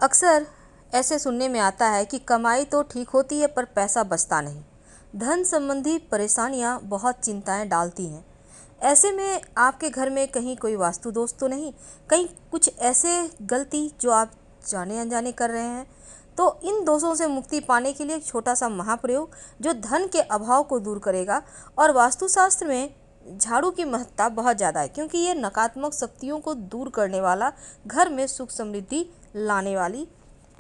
अक्सर ऐसे सुनने में आता है कि कमाई तो ठीक होती है पर पैसा बचता नहीं। धन संबंधी परेशानियां बहुत चिंताएं डालती हैं। ऐसे में आपके घर में कहीं कोई वास्तु दोष तो नहीं, कहीं कुछ ऐसे गलती जो आप जाने अनजाने कर रहे हैं। तो इन दोषों से मुक्ति पाने के लिए एक छोटा सा महाप्रयोग जो धन के अभाव को दूर करेगा। और वास्तुशास्त्र में झाड़ू की महत्ता बहुत ज़्यादा है, क्योंकि ये नकारात्मक शक्तियों को दूर करने वाला, घर में सुख समृद्धि लाने वाली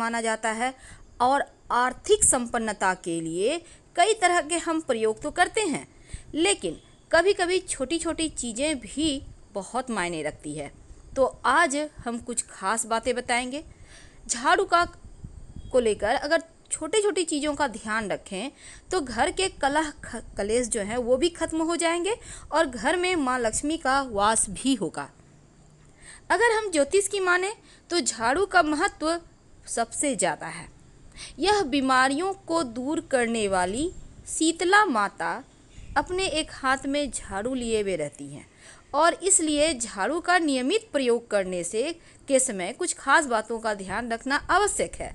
माना जाता है। और आर्थिक संपन्नता के लिए कई तरह के हम प्रयोग तो करते हैं, लेकिन कभी कभी छोटी छोटी चीज़ें भी बहुत मायने रखती है। तो आज हम कुछ खास बातें बताएंगे झाड़ू का को लेकर। अगर छोटी छोटी चीज़ों का ध्यान रखें तो घर के कलह कलेश जो है वो भी खत्म हो जाएंगे और घर में माँ लक्ष्मी का वास भी होगा। अगर हम ज्योतिष की माने तो झाड़ू का महत्व सबसे ज़्यादा है। यह बीमारियों को दूर करने वाली शीतला माता अपने एक हाथ में झाड़ू लिए हुए रहती हैं, और इसलिए झाड़ू का नियमित प्रयोग करने से के समय कुछ खास बातों का ध्यान रखना आवश्यक है।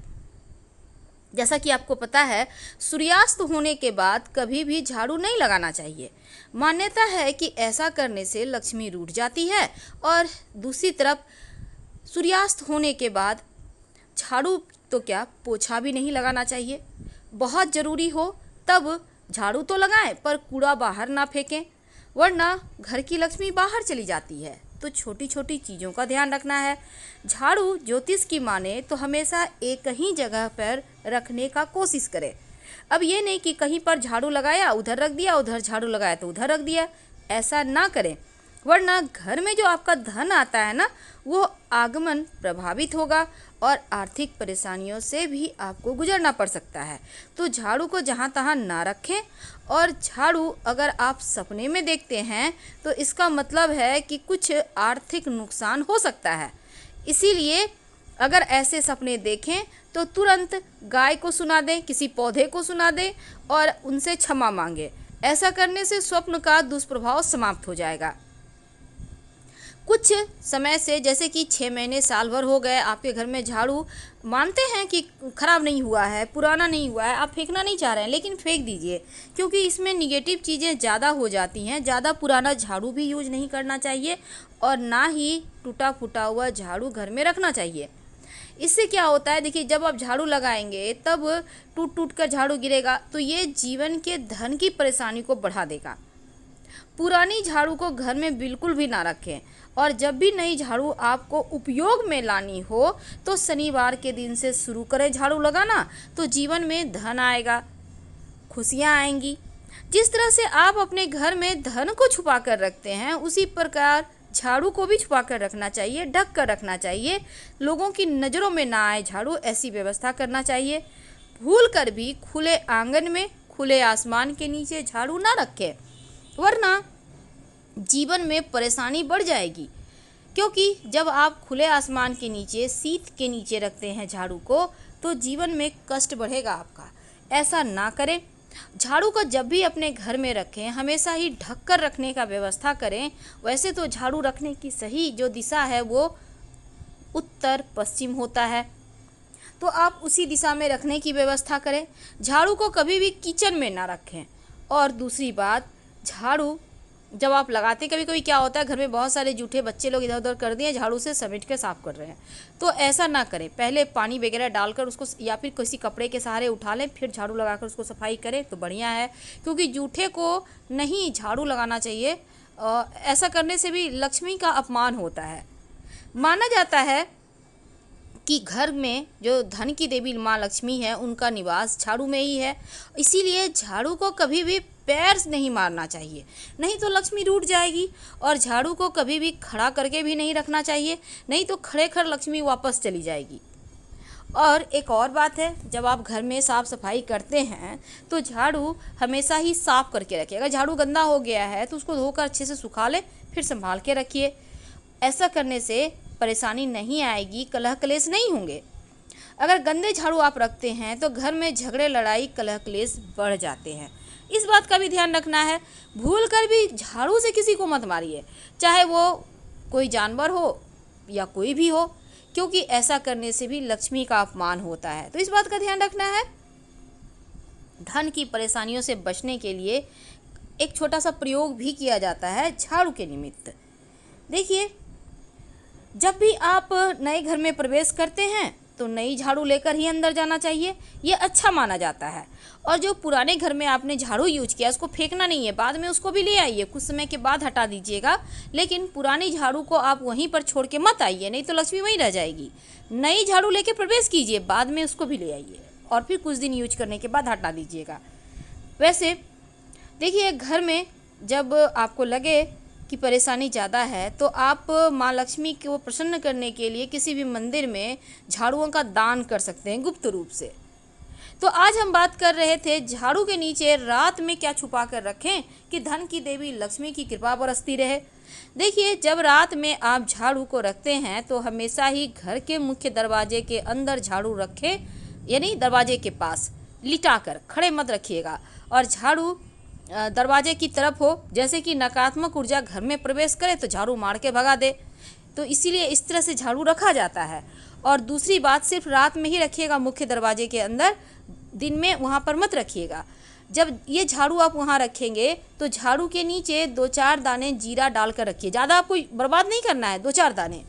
जैसा कि आपको पता है, सूर्यास्त होने के बाद कभी भी झाड़ू नहीं लगाना चाहिए। मान्यता है कि ऐसा करने से लक्ष्मी रूठ जाती है, और दूसरी तरफ सूर्यास्त होने के बाद झाड़ू तो क्या, पोछा भी नहीं लगाना चाहिए। बहुत ज़रूरी हो तब झाड़ू तो लगाएं, पर कूड़ा बाहर ना फेंकें, वरना घर की लक्ष्मी बाहर चली जाती है। तो छोटी छोटी चीज़ों का ध्यान रखना है। झाड़ू ज्योतिष की माने तो हमेशा एक ही जगह पर रखने का कोशिश करें। अब ये नहीं कि कहीं पर झाड़ू लगाया उधर रख दिया, उधर झाड़ू लगाया तो उधर रख दिया। ऐसा ना करें, वरना घर में जो आपका धन आता है ना, वो आगमन प्रभावित होगा और आर्थिक परेशानियों से भी आपको गुजरना पड़ सकता है। तो झाड़ू को जहाँ तहाँ ना रखें। और झाड़ू अगर आप सपने में देखते हैं तो इसका मतलब है कि कुछ आर्थिक नुकसान हो सकता है। इसीलिए अगर ऐसे सपने देखें तो तुरंत गाय को सुना दें, किसी पौधे को सुना दें और उनसे क्षमा मांगे। ऐसा करने से स्वप्न का दुष्प्रभाव समाप्त हो जाएगा। कुछ समय से, जैसे कि 6 महीने साल भर हो गए, आपके घर में झाड़ू मानते हैं कि खराब नहीं हुआ है, पुराना नहीं हुआ है, आप फेंकना नहीं चाह रहे हैं, लेकिन फेंक दीजिए, क्योंकि इसमें निगेटिव चीज़ें ज़्यादा हो जाती हैं। ज़्यादा पुराना झाड़ू भी यूज नहीं करना चाहिए और ना ही टूटा फूटा हुआ झाड़ू घर में रखना चाहिए। इससे क्या होता है, देखिए, जब आप झाड़ू लगाएंगे तब टूट टूट कर झाड़ू गिरेगा, तो ये जीवन के धन की परेशानी को बढ़ा देगा। पुरानी झाड़ू को घर में बिल्कुल भी ना रखें, और जब भी नई झाड़ू आपको उपयोग में लानी हो तो शनिवार के दिन से शुरू करें झाड़ू लगाना। तो जीवन में धन आएगा, खुशियाँ आएंगी। जिस तरह से आप अपने घर में धन को छुपा कर रखते हैं, उसी प्रकार झाड़ू को भी छुपा कर रखना चाहिए, ढक कर रखना चाहिए। लोगों की नज़रों में ना आए झाड़ू, ऐसी व्यवस्था करना चाहिए। भूल कर भी खुले आंगन में, खुले आसमान के नीचे झाड़ू ना रखें, वरना जीवन में परेशानी बढ़ जाएगी। क्योंकि जब आप खुले आसमान के नीचे, शीत के नीचे रखते हैं झाड़ू को, तो जीवन में कष्ट बढ़ेगा आपका। ऐसा ना करें। झाड़ू को जब भी अपने घर में रखें, हमेशा ही ढक कर रखने का व्यवस्था करें। वैसे तो झाड़ू रखने की सही जो दिशा है वो उत्तर पश्चिम होता है, तो आप उसी दिशा में रखने की व्यवस्था करें। झाड़ू को कभी भी किचन में ना रखें। और दूसरी बात, झाड़ू जब आप लगाते, कभी कभी क्या होता है, घर में बहुत सारे जूठे बच्चे लोग इधर उधर कर दिए, झाड़ू से समेट के साफ कर रहे हैं, तो ऐसा ना करें। पहले पानी वगैरह डालकर उसको, या फिर किसी कपड़े के सहारे उठा लें, फिर झाड़ू लगाकर उसको सफाई करें तो बढ़िया है। क्योंकि जूठे को नहीं झाड़ू लगाना चाहिए, ऐसा करने से भी लक्ष्मी का अपमान होता है। माना जाता है कि घर में जो धन की देवी माँ लक्ष्मी है, उनका निवास झाड़ू में ही है। इसीलिए झाड़ू को कभी भी पैर से नहीं मारना चाहिए, नहीं तो लक्ष्मी रूठ जाएगी। और झाड़ू को कभी भी खड़ा करके भी नहीं रखना चाहिए, नहीं तो खड़े खड़ लक्ष्मी वापस चली जाएगी। और एक और बात है, जब आप घर में साफ़ सफाई करते हैं तो झाड़ू हमेशा ही साफ़ करके रखिए। अगर झाड़ू गंदा हो गया है तो उसको धोकर अच्छे से सुखा लें, फिर संभाल के रखिए। ऐसा करने से परेशानी नहीं आएगी, कलह कलेश नहीं होंगे। अगर गंदे झाड़ू आप रखते हैं तो घर में झगड़े, लड़ाई, कलह कलेश बढ़ जाते हैं। इस बात का भी ध्यान रखना है। भूल कर भी झाड़ू से किसी को मत मारिए, चाहे वो कोई जानवर हो या कोई भी हो, क्योंकि ऐसा करने से भी लक्ष्मी का अपमान होता है। तो इस बात का ध्यान रखना है। धन की परेशानियों से बचने के लिए एक छोटा सा प्रयोग भी किया जाता है झाड़ू के निमित्त। देखिए, जब भी आप नए घर में प्रवेश करते हैं तो नई झाड़ू लेकर ही अंदर जाना चाहिए, ये अच्छा माना जाता है। और जो पुराने घर में आपने झाड़ू यूज किया उसको फेंकना नहीं है, बाद में उसको भी ले आइए, कुछ समय के बाद हटा दीजिएगा, लेकिन पुरानी झाड़ू को आप वहीं पर छोड़ के मत आइए, नहीं तो लक्ष्मी वहीं रह जाएगी। नई झाड़ू लेके प्रवेश कीजिए, बाद में उसको भी ले आइए और फिर कुछ दिन यूज करने के बाद हटा दीजिएगा। वैसे देखिए, घर में जब आपको लगे कि परेशानी ज़्यादा है तो आप माँ लक्ष्मी को प्रसन्न करने के लिए किसी भी मंदिर में झाड़ुओं का दान कर सकते हैं गुप्त रूप से। तो आज हम बात कर रहे थे झाड़ू के नीचे रात में क्या छुपा कर रखें कि धन की देवी लक्ष्मी की कृपा बरसती रहे। देखिए, जब रात में आप झाड़ू को रखते हैं तो हमेशा ही घर के मुख्य दरवाजे के अंदर झाड़ू रखें, यानी दरवाजे के पास लिटा कर, खड़े मत रखिएगा। और झाड़ू दरवाजे की तरफ हो, जैसे कि नकारात्मक ऊर्जा घर में प्रवेश करे तो झाड़ू मार के भगा दे। तो इसीलिए इस तरह से झाड़ू रखा जाता है। और दूसरी बात, सिर्फ रात में ही रखिएगा मुख्य दरवाजे के अंदर, दिन में वहाँ पर मत रखिएगा। जब ये झाड़ू आप वहाँ रखेंगे तो झाड़ू के नीचे 2-4 दाने जीरा डालकर रखिए। ज़्यादा आपको बर्बाद नहीं करना है, 2-4 दाने।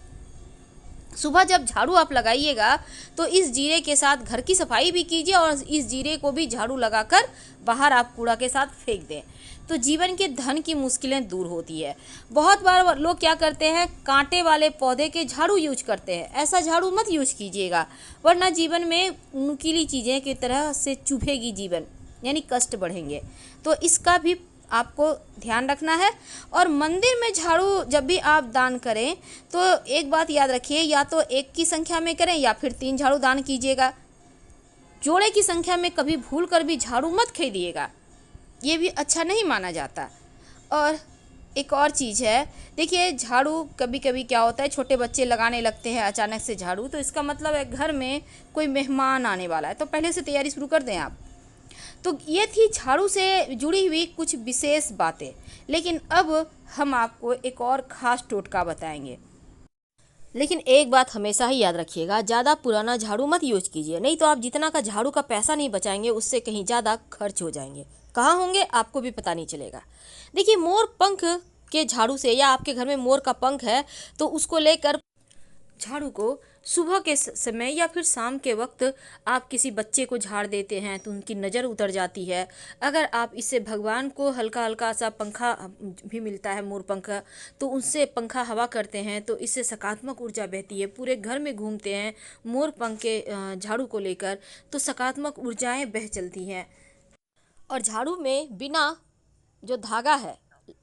सुबह जब झाड़ू आप लगाइएगा तो इस जीरे के साथ घर की सफाई भी कीजिए और इस जीरे को भी झाड़ू लगाकर बाहर आप कूड़ा के साथ फेंक दें, तो जीवन के धन की मुश्किलें दूर होती है। बहुत बार लोग क्या करते हैं, कांटे वाले पौधे के झाड़ू यूज करते हैं। ऐसा झाड़ू मत यूज कीजिएगा, वरना जीवन में नुकीली चीज़ें की तरह से चुभेगी जीवन, यानी कष्ट बढ़ेंगे। तो इसका भी आपको ध्यान रखना है। और मंदिर में झाड़ू जब भी आप दान करें तो एक बात याद रखिए, या तो 1 की संख्या में करें या फिर 3 झाड़ू दान कीजिएगा। जोड़े की संख्या में कभी भूल कर भी झाड़ू मत खरीदिएगा, ये भी अच्छा नहीं माना जाता। और एक और चीज़ है, देखिए, झाड़ू कभी कभी क्या होता है, छोटे बच्चे लगाने लगते हैं अचानक से झाड़ू, तो इसका मतलब है घर में कोई मेहमान आने वाला है, तो पहले से तैयारी शुरू कर दें आप। तो ये थी झाड़ू से जुड़ी हुई कुछ विशेष बातें, लेकिन अब हम आपको एक और ख़ास टोटका बताएंगे। लेकिन एक बात हमेशा ही याद रखिएगा, ज़्यादा पुराना झाड़ू मत यूज कीजिए, नहीं तो आप जितना का झाड़ू का पैसा नहीं बचाएंगे उससे कहीं ज़्यादा खर्च हो जाएंगे। कहाँ होंगे आपको भी पता नहीं चलेगा। देखिए, मोर पंख के झाड़ू से, या आपके घर में मोर का पंख है तो उसको लेकर झाड़ू को सुबह के समय या फिर शाम के वक्त आप किसी बच्चे को झाड़ देते हैं तो उनकी नज़र उतर जाती है। अगर आप इससे भगवान को हल्का हल्का सा पंखा भी मिलता है मोर पंखा, तो उससे पंखा हवा करते हैं तो इससे सकारात्मक ऊर्जा बहती है। पूरे घर में घूमते हैं मोर पंख के झाड़ू को लेकर तो सकारात्मक ऊर्जाएं बह चलती हैं। और झाड़ू में बिना जो धागा है,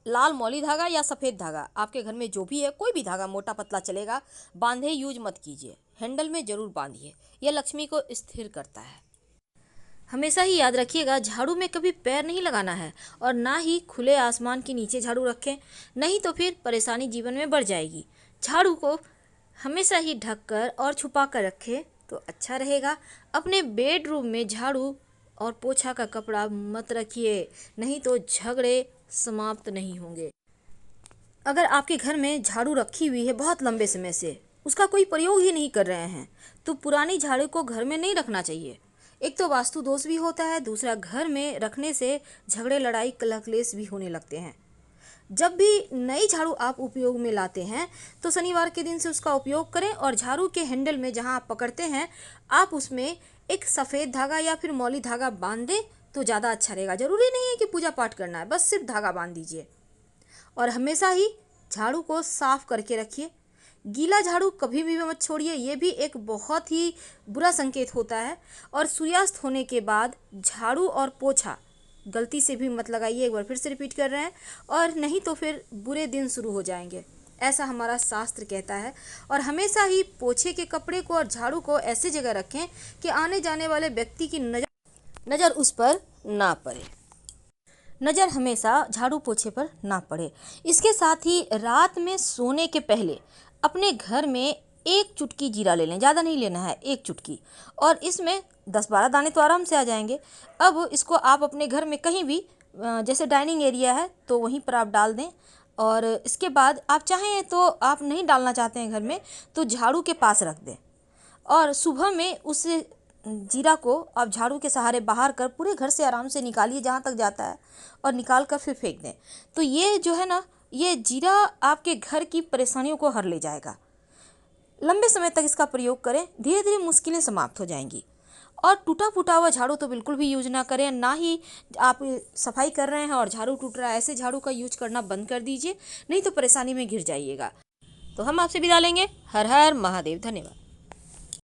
लाल मौली धागा या सफ़ेद धागा, आपके घर में जो भी है, कोई भी धागा मोटा पतला चलेगा, बांधे यूज मत कीजिए, हैंडल में ज़रूर बांधिए, यह लक्ष्मी को स्थिर करता है। हमेशा ही याद रखिएगा, झाड़ू में कभी पैर नहीं लगाना है और ना ही खुले आसमान के नीचे झाड़ू रखें, नहीं तो फिर परेशानी जीवन में बढ़ जाएगी। झाड़ू को हमेशा ही ढक कर और छुपा कर रखें तो अच्छा रहेगा। अपने बेडरूम में झाड़ू और पोछा का कपड़ा मत रखिए, नहीं तो झगड़े समाप्त नहीं होंगे। अगर आपके घर में झाड़ू रखी हुई है बहुत लंबे समय से, उसका कोई प्रयोग ही नहीं कर रहे हैं, तो पुरानी झाड़ू को घर में नहीं रखना चाहिए। एक तो वास्तु दोष भी होता है, दूसरा घर में रखने से झगड़े, लड़ाई, कलह क्लेश भी होने लगते हैं। जब भी नई झाड़ू आप उपयोग में लाते हैं तो शनिवार के दिन से उसका उपयोग करें और झाड़ू के हैंडल में जहां आप पकड़ते हैं आप उसमें एक सफ़ेद धागा या फिर मौली धागा बांध दें तो ज़्यादा अच्छा रहेगा। ज़रूरी नहीं है कि पूजा पाठ करना है, बस सिर्फ धागा बांध दीजिए। और हमेशा ही झाड़ू को साफ करके रखिए, गीला झाड़ू कभी भी मत छोड़िए, ये भी एक बहुत ही बुरा संकेत होता है। और सूर्यास्त होने के बाद झाड़ू और पोछा गलती से भी मत लगाइए, एक बार फिर से रिपीट कर रहे हैं, और नहीं तो फिर बुरे दिन शुरू हो जाएंगे, ऐसा हमारा शास्त्र कहता है। और हमेशा ही पोछे के कपड़े को और झाड़ू को ऐसी जगह रखें कि आने जाने वाले व्यक्ति की नज़र उस पर ना पड़े, नज़र हमेशा झाड़ू पोछे पर ना पड़े। इसके साथ ही रात में सोने के पहले अपने घर में 1 चुटकी जीरा ले लें, ज़्यादा नहीं लेना है, 1 चुटकी, और इसमें 10-12 दाने तो आराम से आ जाएंगे। अब इसको आप अपने घर में कहीं भी, जैसे डाइनिंग एरिया है तो वहीं पर आप डाल दें। और इसके बाद आप चाहें तो आप नहीं डालना चाहते हैं घर में तो झाड़ू के पास रख दें और सुबह में उस जीरा को आप झाड़ू के सहारे बाहर कर पूरे घर से आराम से निकालिए जहाँ तक जाता है और निकाल कर फिर फेंक दें। तो ये जो है ना, ये जीरा आपके घर की परेशानियों को हर ले जाएगा। लंबे समय तक इसका प्रयोग करें, धीरे धीरे मुश्किलें समाप्त हो जाएंगी। और टूटा फूटा हुआ झाड़ू तो बिल्कुल भी यूज ना करें, ना ही आप सफाई कर रहे हैं और झाड़ू टूट रहा है ऐसे झाड़ू का यूज करना बंद कर दीजिए, नहीं तो परेशानी में घिर जाइएगा। तो हम आपसे विदा लेंगे। हर हर महादेव। धन्यवाद।